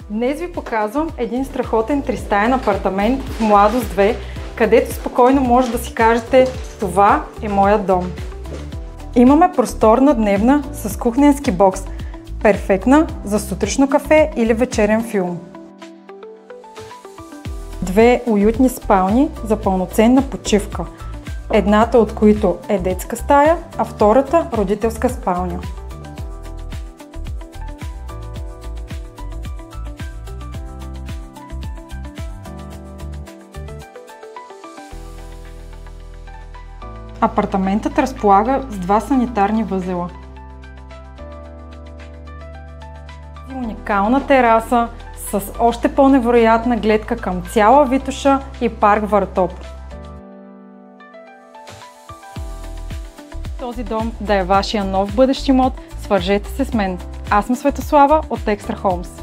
Днес ви показвам един страхотен тристаен апартамент в Младост 2, където спокойно може да си кажете: това е моят дом. Имаме просторна дневна с кухненски бокс, перфектна за сутрешно кафе или вечерен филм. Две уютни спални за пълноценна почивка, едната от които е детска стая, а втората родителска спалня. Апартаментът разполага с два санитарни възела. Уникална тераса с още по-невероятна гледка към цяла Витоша и парк Въртоп. Този дом да е вашия нов бъдещ имот, свържете се с мен. Аз съм Светослава от Extra Homes.